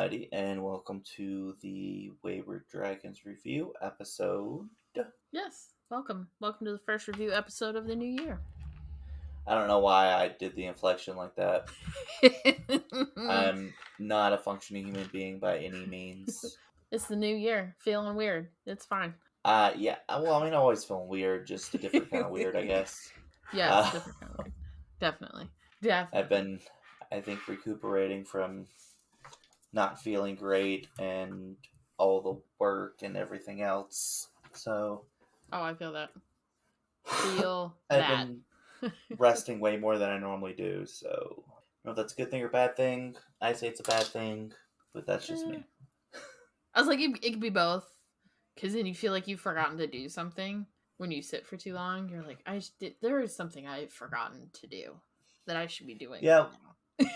Alrighty, and welcome to the Wayward Dragons review episode. Yes, welcome. Welcome to the first review episode of the new year. I don't know why I did the inflection like that. I'm not a functioning human being by any means. It's the new year. Feeling weird. It's fine. Yeah, well, I mean, I'm always feeling weird, just a different kind of weird, I guess. Yeah, it's different kind of weird. Definitely. I've been, I think, recuperating from not feeling great and all the work and everything else, so... Oh, I feel that. Feel I've that. been resting way more than I normally do, so I don't know if that's a good thing or bad thing. I say it's a bad thing, but that's just me. I was like, it could be both, because then you feel like you've forgotten to do something when you sit for too long. You're like, there is something I've forgotten to do that I should be doing. Yeah. Right now.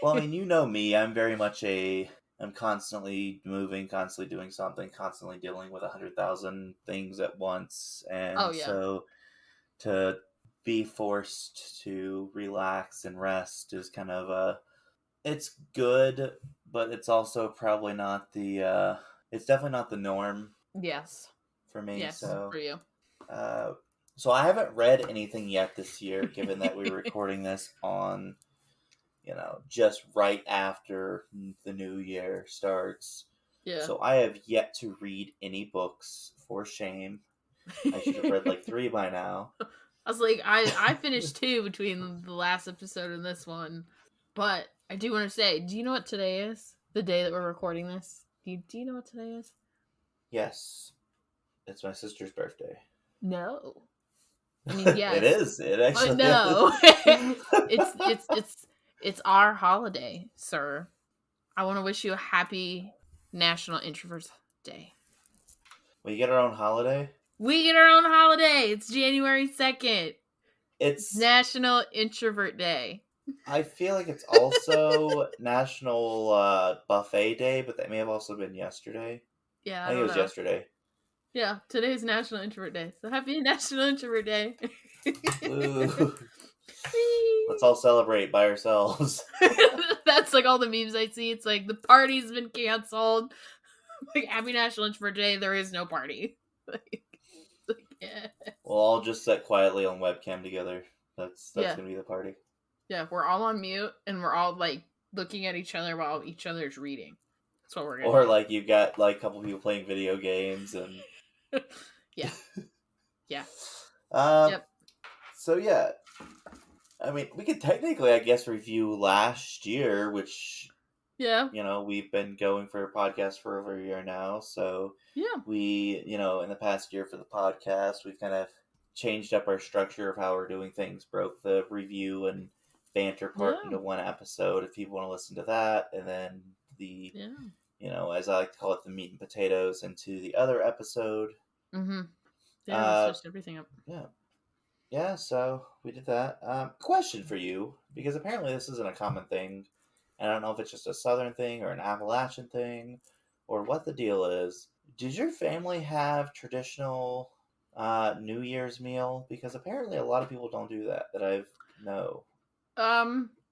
Well, I mean, you know me. I'm very much I'm constantly moving, constantly doing something, constantly dealing with 100,000 things at once, and so to be forced to relax and rest is kind of it's good, but it's also probably not the it's definitely not the norm. Yes. For me. Yes, so for you. So I haven't read anything yet this year, given that we were recording this on, just right after the new year starts. Yeah. So I have yet to read any books, for shame. I should have read like 3 by now. I was like, I finished 2 between the last episode and this one. But I do want to say, do you know what today is? The day that we're recording this? Do you know what today is? Yes. It's my sister's birthday. No. I mean, yes. It is. It actually no. is. It's our holiday, sir. I want to wish you a happy National Introverts Day. We get our own holiday? We get our own holiday. It's January 2nd. It's National Introvert Day. I feel like it's also National Buffet Day, but that may have also been yesterday. Yeah, I think it was yesterday. Yeah, today's National Introvert Day. So happy National Introvert Day. Woo. Let's all celebrate by ourselves. That's like all the memes I see. It's like the party's been canceled. Like happy National Introvert Day. There is no party. Yeah. We'll all just sit quietly on webcam together. That's gonna be the party. Yeah, we're all on mute and we're all like looking at each other while each other's reading. That's what we're gonna do. Or like you've got like a couple people playing video games and yeah. Yep. So yeah, I mean, we could technically, I guess, review last year, which we've been going for a podcast for over a year now. So we, in the past year for the podcast, we've kind of changed up our structure of how we're doing things. Broke the review and banter part into one episode if people want to listen to that, and then the as I like to call it, the meat and potatoes into the other episode. Switched everything up. Yeah, so we did that. Question for you, because apparently this isn't a common thing, and I don't know if it's just a Southern thing or an Appalachian thing, or what the deal is. Did your family have traditional New Year's meal? Because apparently a lot of people don't do that I know.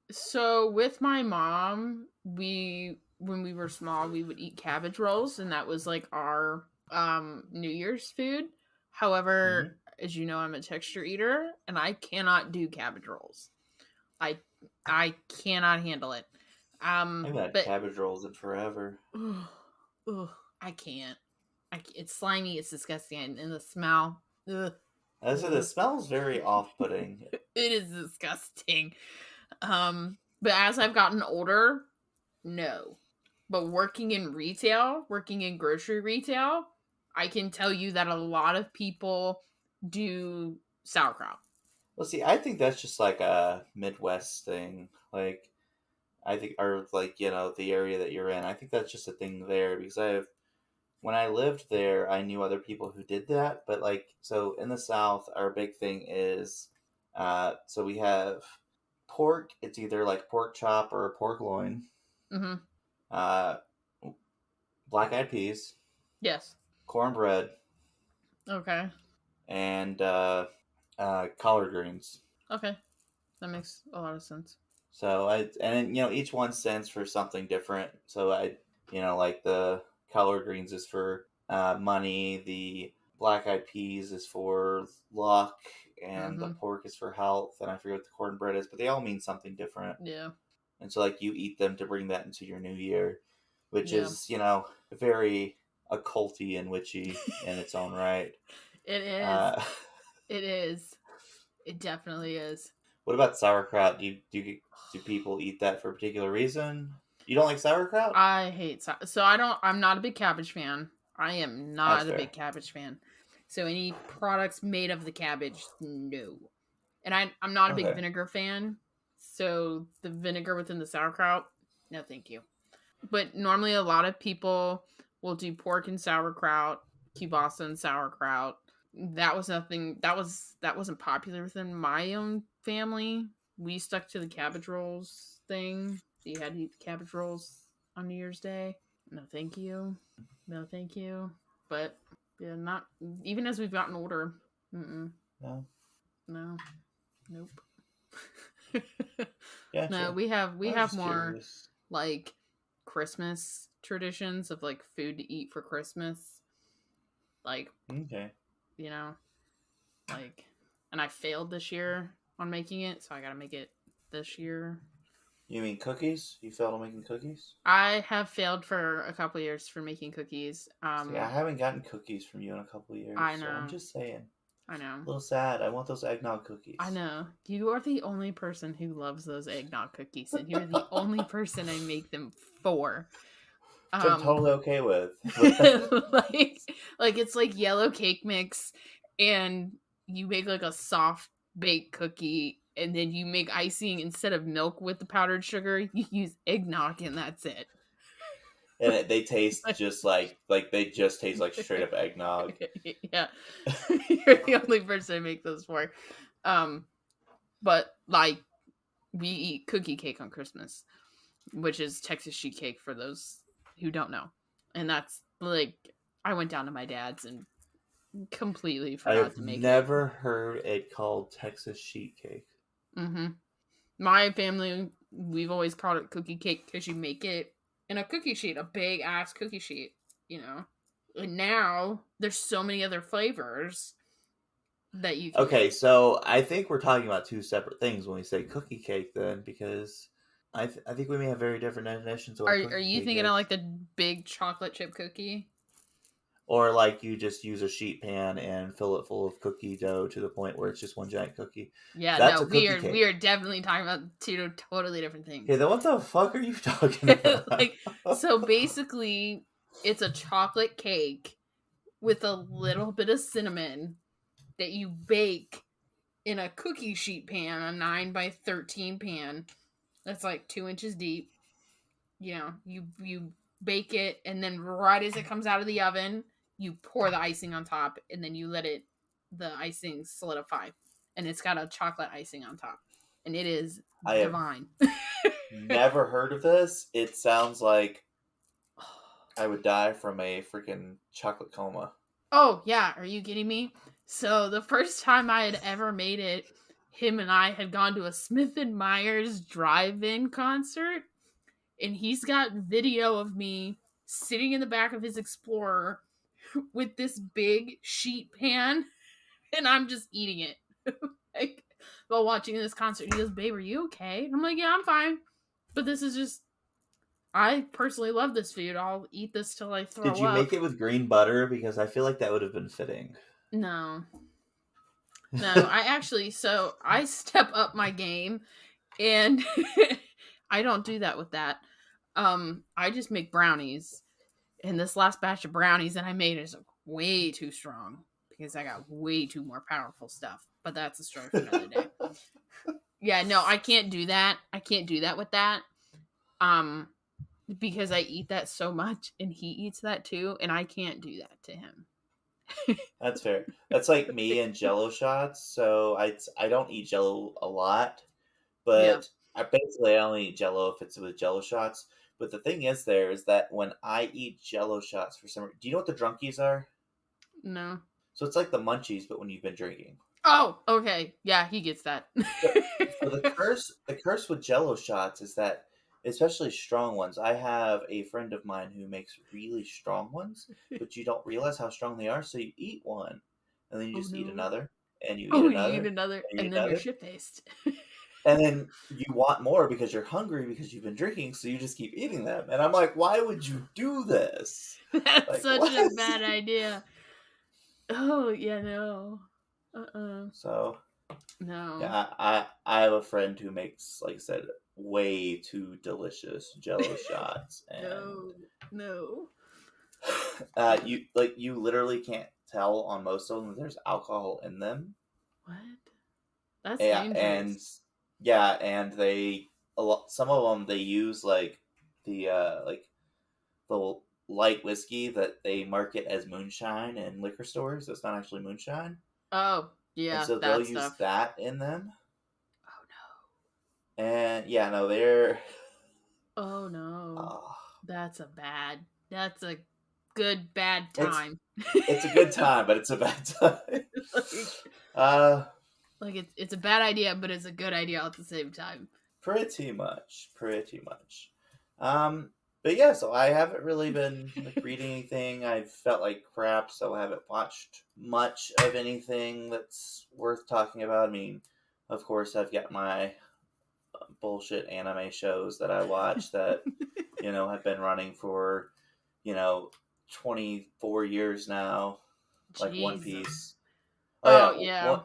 So with my mom, when we were small, we would eat cabbage rolls, and that was like our New Year's food. However, as you know, I'm a texture eater, and I cannot do cabbage rolls. I cannot handle it. I've had cabbage rolls in forever. I can't. It's slimy. It's disgusting, and the smell. I said the smell is very off-putting. It is disgusting. But as I've gotten older, no. But working in grocery retail, I can tell you that a lot of people do sauerkraut. Well, see, I think that's just like a Midwest thing. Like, I think, or like, the area that you're in. I think that's just a thing there because when I lived there, I knew other people who did that. But like, so in the South, our big thing is, so we have pork. It's either like pork chop or a pork loin. Black-eyed peas. Yes. Cornbread. Okay. And collard greens. Okay, that makes a lot of sense. So each one stands for something different. So Like the collard greens is for money, the black eyed peas is for luck, and the pork is for health, and I forget what the cornbread is, but they all mean something different. Yeah. And so, like, you eat them to bring that into your new year, which is, very occulty and witchy in its own right. It is. It is. It definitely is. What about sauerkraut? Do people eat that for a particular reason? You don't like sauerkraut? I hate I'm not a big cabbage fan. I am not a big cabbage fan. So any products made of the cabbage, no. And I'm not a big vinegar fan. So the vinegar within the sauerkraut, no thank you. But normally a lot of people will do pork and sauerkraut, kielbasa and sauerkraut. That was nothing that wasn't popular within my own family. We stuck to the cabbage rolls thing. So you had to eat the cabbage rolls on New Year's Day. No thank you. No thank you. But yeah, not even as we've gotten older. No. No. Nope. Yeah, no, we have more like Christmas traditions of like food to eat for Christmas. Like, okay. Like, and I failed this year on making it, so I gotta make it this year. You mean cookies? You failed on making cookies? I have failed for a couple years for making cookies. See, I haven't gotten cookies from you in a couple years. I know. So I'm just saying. I know. A little sad. I want those eggnog cookies. I know. You are the only person who loves those eggnog cookies, and you're the only person I make them for. Which I'm totally okay with. like it's like yellow cake mix, and you make like a soft baked cookie, and then you make icing instead of milk with the powdered sugar. You use eggnog, and that's it. And they taste just like they just taste like straight up eggnog. Yeah, you're the only person I make those for. But like we eat cookie cake on Christmas, which is Texas sheet cake for those who don't know, and that's like I went down to my dad's and completely forgot to make it. I've never heard it called Texas sheet cake. Mm-hmm. My family, we've always called it cookie cake because you make it in a cookie sheet, a big ass cookie sheet, And now there's so many other flavors that you can Okay, so I think we're talking about two separate things when we say cookie cake then, because I think we may have very different definitions of Are you thinking of like the big chocolate chip cookie? Or like you just use a sheet pan and fill it full of cookie dough to the point where it's just one giant cookie. Yeah, that's we are definitely talking about two totally different things. Okay, then what the fuck are you talking about? So basically, it's a chocolate cake with a little bit of cinnamon that you bake in a cookie sheet pan, a 9x13 pan that's like 2 inches deep. You bake it, and then right as it comes out of the oven, you pour the icing on top, and then you let the icing solidify, and it's got a chocolate icing on top, and it is divine. Never heard of this. It sounds like I would die from a freaking chocolate coma. Oh yeah, are you kidding me? So the first time I had ever made it, him and I had gone to a Smith & Myers drive-in concert, and he's got video of me sitting in the back of his Explorer with this big sheet pan, and I'm just eating it while watching this concert. He goes, "Babe, are you okay?" And I'm like, "Yeah, I'm fine. But this is just, I personally love this food. I'll eat this till I throw up." Did you make it with green butter? Because I feel like that would have been fitting. No, I step up my game, and I don't do that with that. I just make brownies. And this last batch of brownies that I made is way too strong because I got way too more powerful stuff. But that's a story for another day. Yeah, no, I can't do that. I can't do that with that. Because I eat that so much, and he eats that too, and I can't do that to him. That's fair. That's like me and Jello shots. So I don't eat Jello a lot, but I only eat Jello if it's with Jello shots. But the thing is that when I eat Jello shots for some reason, do you know what the drunkies are? No. So it's like the munchies, but when you've been drinking. Oh, okay. Yeah, he gets that. So the curse with Jello shots is that especially strong ones. I have a friend of mine who makes really strong ones, but you don't realize how strong they are. So you eat one, and then you just eat another, and you eat you eat another, another, and you eat and then you're another. shit-faced. And then you want more because you're hungry because you've been drinking, so you just keep eating them. And I'm like, why would you do this? That's Like, such what? a bad idea. Oh, yeah, no. So, No. yeah, I have a friend who makes, like I said, way too delicious Jello shots, and No. you literally can't tell on most of them that there's alcohol in them. What? That's Yeah, dangerous. and they some of them they use like the light whiskey that they market as moonshine in liquor stores. It's not actually moonshine. Oh, And yeah, so they'll that use stuff. that in them. Oh, no. And yeah, no, they're... Oh, no. That's a good bad time. It's a good time, but it's a bad time. Like it's a bad idea, but it's a good idea at the same time. Pretty much. But yeah, so I haven't really been like reading anything. I've felt like crap, so I haven't watched much of anything that's worth talking about. I mean, of course, I've got my bullshit anime shows that I watch that have been running for 24 years now, like One Piece. Yeah.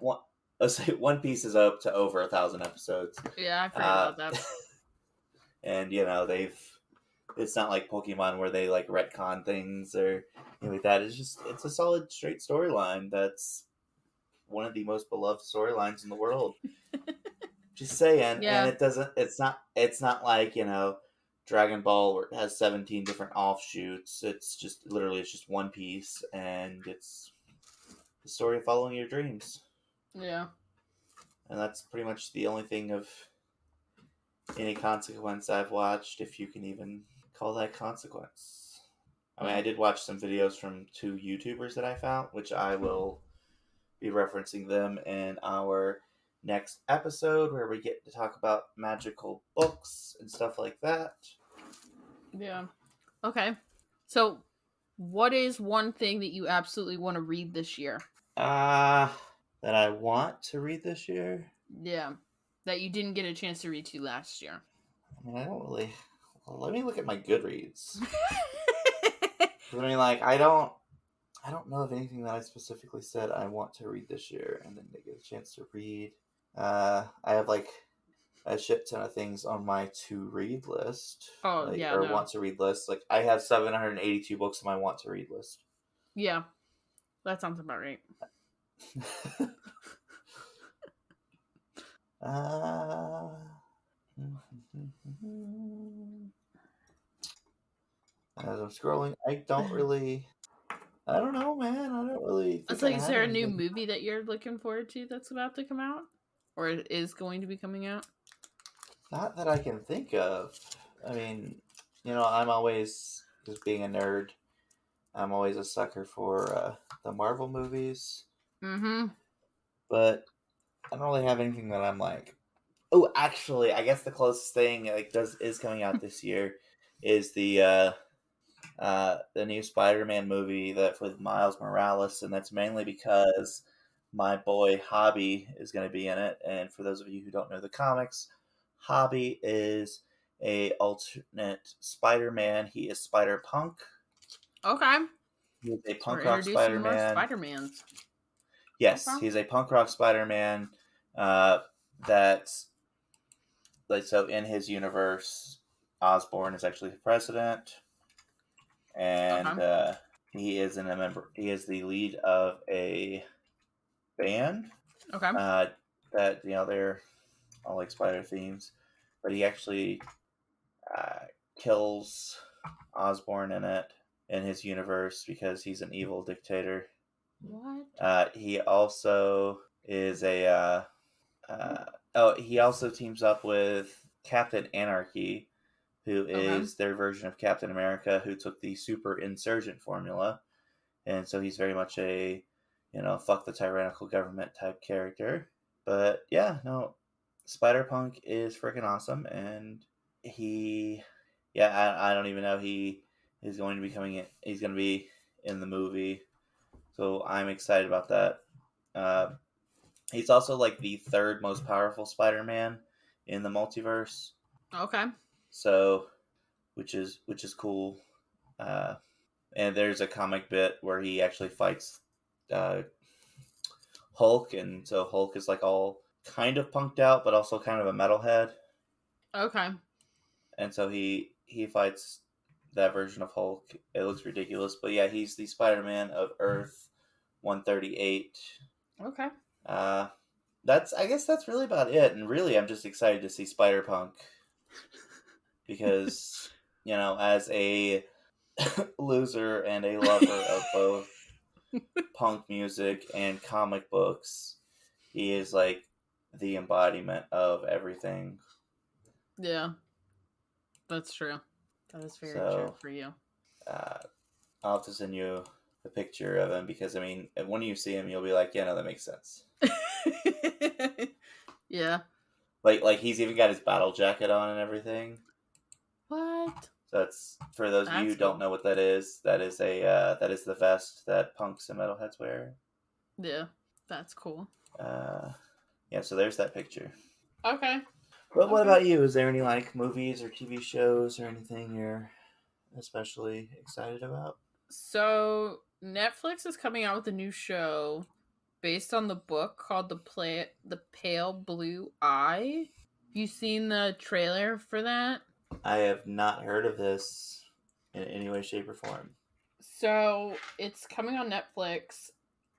Let's say One Piece is up to over 1,000 episodes. Yeah, I forgot about that. And it's not like Pokemon where they like retcon things or anything like that. It's a solid straight storyline that's one of the most beloved storylines in the world. Just saying. Yeah. And it's not like Dragon Ball where it has 17 different offshoots. It's just One Piece, and it's the story of following your dreams. Yeah. And that's pretty much the only thing of any consequence I've watched, if you can even call that consequence. I mean, I did watch some videos from 2 YouTubers that I found, which I will be referencing them in our next episode, where we get to talk about magical books and stuff like that. Yeah. Okay. So, what is one thing that you absolutely want to read this year? That I want to read this year? Yeah. That you didn't get a chance to read to last year. I mean, I don't really... Well, let me look at my Goodreads. I mean, like, I don't know of anything that I specifically said I want to read this year and then they get a chance to read. I have like a shit ton of things on my to read list. Want to read list. Like I have 782 books on my want to read list. Yeah, that sounds about right. As I'm scrolling, I don't know, man. I don't really. It's like, is there a new movie that you're looking forward to that's about to come out, or is going to be coming out? Not that I can think of. I mean, I'm always, just being a nerd, I'm always a sucker for the Marvel movies. Mm-hmm. But I don't really have anything that I'm like, oh, actually, I guess the closest thing is coming out this year is the new Spider-Man movie with Miles Morales, and that's mainly because my boy Hobby is going to be in it. And for those of you who don't know the comics, Hobby is a alternate Spider-Man. He is Spider-Punk. Okay. He's a punk rock Spider-Man. Spider-Mans. Yes, okay. He's a punk rock Spider-Man. That's like, so in his universe, Osborn is actually the president, and he is He is the lead of a band. Okay. That they're all like spider themes, but he actually kills Osborn in his universe because he's an evil dictator. What? He also is he also teams up with Captain Anarchy, who is their version of Captain America, who took the super insurgent formula. And so he's very much a, fuck the tyrannical government type character. But yeah, no, Spider-Punk is freaking awesome, and I don't even know he is going to be coming in. He's going to be in the movie, so I'm excited about that. He's also like the third most powerful Spider-Man in the multiverse. Okay. So, which is cool. And there's a comic bit where he actually fights Hulk, and so Hulk is like all kind of punked out, but also kind of a metalhead. Okay. And so he fights that version of Hulk. It looks ridiculous, but yeah, he's the Spider-Man of Earth 138. Okay. I guess that's really about it. And really, I'm just excited to see Spider-Punk because, as a loser and a lover of both punk music and comic books, he is like the embodiment of everything. Yeah, that's true. That is very true for you. I'll have to send you a picture of him because, I mean, when you see him, you'll be like, yeah, no, that makes sense. Yeah. Like he's even got his battle jacket on and everything. What? So that's, for those of you who don't know what that is that is the vest that punks and metalheads wear. Yeah, that's cool. Yeah, so there's that picture. Okay. But what about you? Is there any like movies or TV shows or anything you're especially excited about? So Netflix is coming out with a new show based on the book called The Pale Blue Eye. Have you seen the trailer for that? I have not heard of this in any way, shape, or form. So it's coming on Netflix,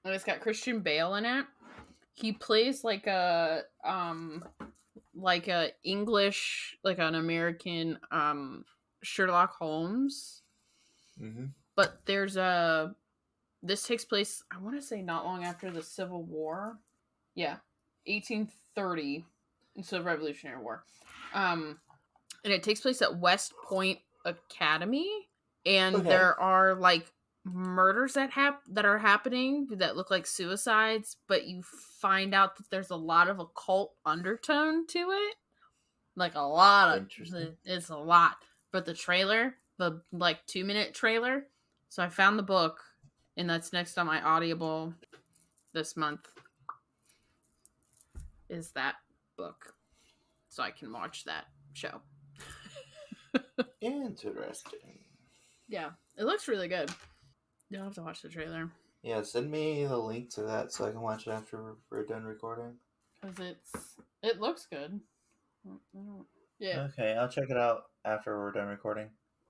and it's got Christian Bale in it. He plays like a English, like an American Sherlock Holmes. Mm-hmm. But this takes place, I want to say, not long after the Civil War. Yeah, 1830, so the Revolutionary War. And it takes place at West Point Academy, and there are like murders that are happening that look like suicides, but you find out that there's a lot of occult undertone to it. Like a lot of it's a lot. But the trailer, the like 2-minute trailer. So I found the book, and that's next on my Audible this month. Is that book. So I can watch that show. Interesting. Yeah, it looks really good. You'll have to watch the trailer. Yeah, send me the link to that so I can watch it after we're done recording. Because it looks good. Yeah. Okay, I'll check it out after we're done recording.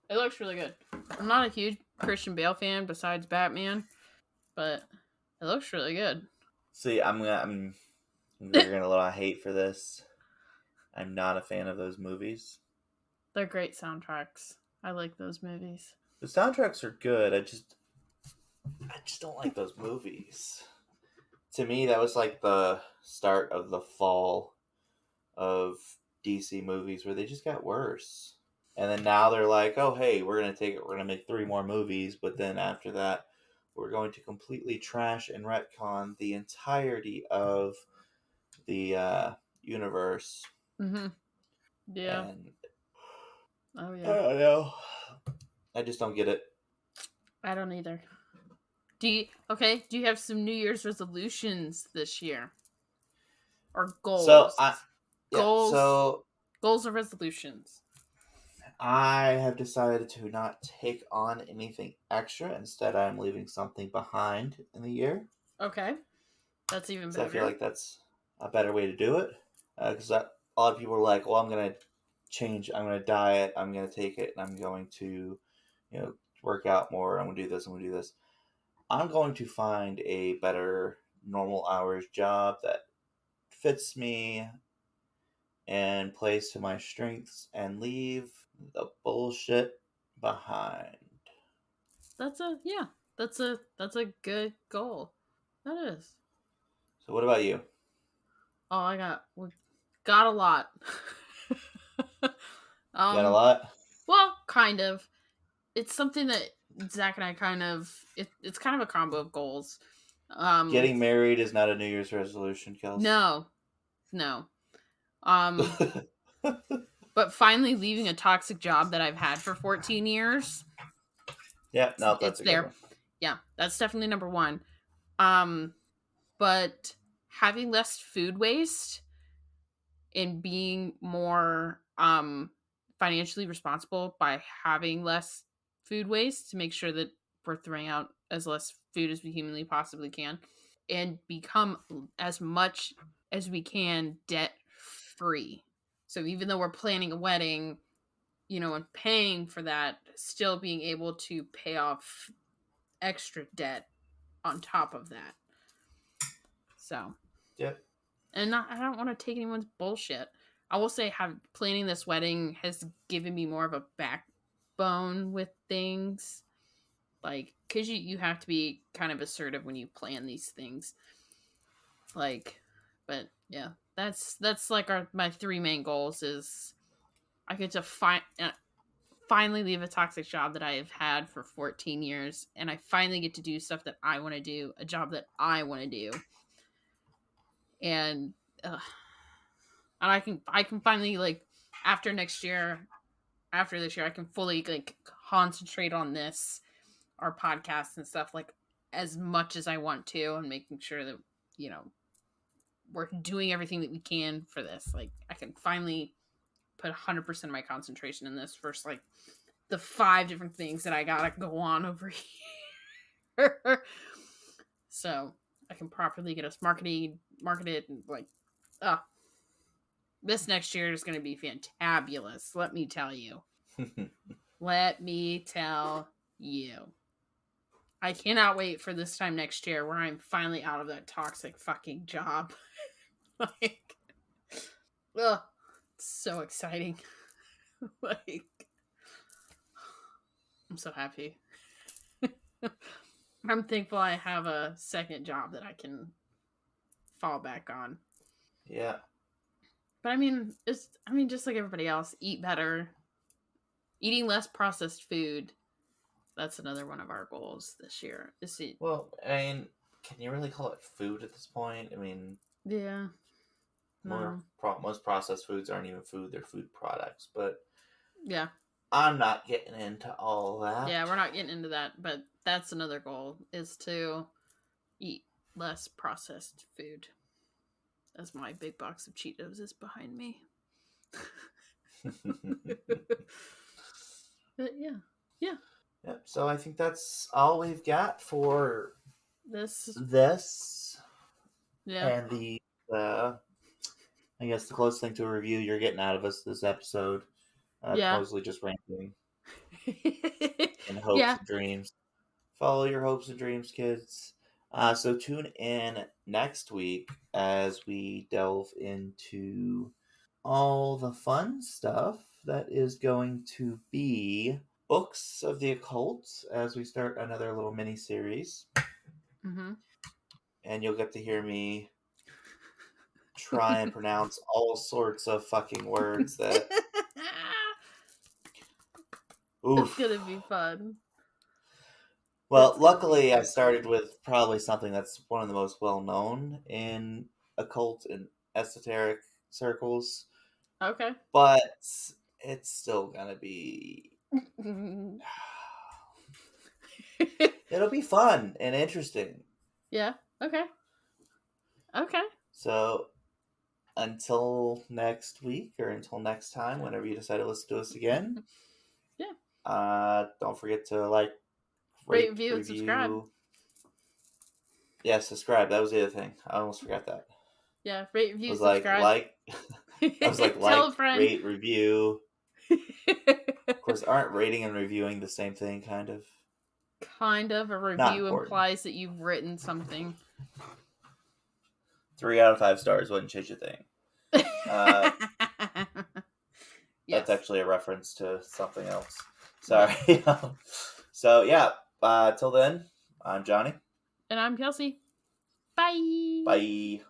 It looks really good. I'm not a huge Christian Bale fan besides Batman, but it looks really good. See, I'm gonna get a little hate for this. I'm not a fan of those movies. They're great soundtracks. I like those movies. The soundtracks are good. I just don't like those movies. To me, that was like the start of the fall of DC movies where they just got worse. And then now they're like, oh, hey, we're going to make 3 more movies. But then after that, we're going to completely trash and retcon the entirety of the universe. Mm-hmm. Yeah. And oh, yeah. I don't know. I just don't get it. I don't either. Do you have some New Year's resolutions this year? Or goals? Goals or resolutions? I have decided to not take on anything extra. Instead, I'm leaving something behind in the year. Okay. That's even better. So I feel like that's a better way to do it. Because a lot of people are like, well, I'm going to change. I'm going to diet. I'm going to take it. And I'm going to, work out more. I'm going to do this. I'm going to do this. I'm going to find a better normal hours job that fits me and plays to my strengths and leave the bullshit behind. That's a good goal. That is. So what about you? Oh, we got a lot. Got a lot? Well, kind of. It's something that Zach and I it's kind of a combo of goals. Getting married is not a New Year's resolution, Kelsey. No. But finally leaving a toxic job that I've had for 14 years. Yeah, no, that's it's there. Yeah, that's definitely number one. But having less food waste and being more financially responsible by having less food waste to make sure that we're throwing out as less food as we humanly possibly can, and become as much as we can debt free. So even though we're planning a wedding, and paying for that, still being able to pay off extra debt on top of that. So, yep. And I don't want to take anyone's bullshit. I will say, planning this wedding has given me more of a backbone with things, like, because you have to be kind of assertive when you plan these things. Like, but yeah, that's like my three main goals is I get to finally leave a toxic job that I have had for 14 years, and I finally get to do stuff that I want to do, a job that I want to do, and I can finally, like, after this year, I can fully, like, concentrate on this, our podcast and stuff, like, as much as I want to, and making sure that we're doing everything that we can for this. Like, I can finally put 100% of my concentration in this versus, like, the 5 different things that I gotta go on over here. So I can properly get us marketed, and, like, this next year is going to be fantabulous. Let me tell you. Let me tell you. I cannot wait for this time next year where I'm finally out of that toxic fucking job. Like, ugh, it's so exciting. Like, I'm so happy. I'm thankful I have a second job that I can fall back on. Yeah. But I mean, just like everybody else, eat better. Eating less processed food. That's another one of our goals this year. Well, I mean, can you really call it food at this point? I mean, yeah. Most processed foods aren't even food; they're food products. But yeah, I'm not getting into all that. Yeah, we're not getting into that. But that's another goal, is to eat less processed food. As my big box of Cheetos is behind me. But yeah. Yep. So I think that's all we've got for this. Yeah. And the I guess the closest thing to a review you're getting out of us this episode. Mostly just ranting. And hopes and dreams. Follow your hopes and dreams, kids. So tune in next week as we delve into all the fun stuff that is going to be books of the occult as we start another little mini series. Mm-hmm. And you'll get to hear me try and pronounce all sorts of fucking words that. It's gonna be fun. Well, luckily I started with probably something that's one of the most well known in occult and esoteric circles. Okay. But it's still gonna be. It'll be fun and interesting. Yeah. Okay. So until next week or until next time, whenever you decide to listen to us again. Yeah. Don't forget to rate, review, and subscribe. Yeah, subscribe. That was the other thing. I almost forgot that. Yeah, rate, review, subscribe. I was like, rate, review. Of course, aren't rating and reviewing the same thing, kind of? Kind of. A review implies that you've written something. 3 out of 5 stars wouldn't change a thing. That's actually a reference to something else. Sorry. So, yeah. Till then, I'm Johnny. And I'm Kelsey. Bye. Bye.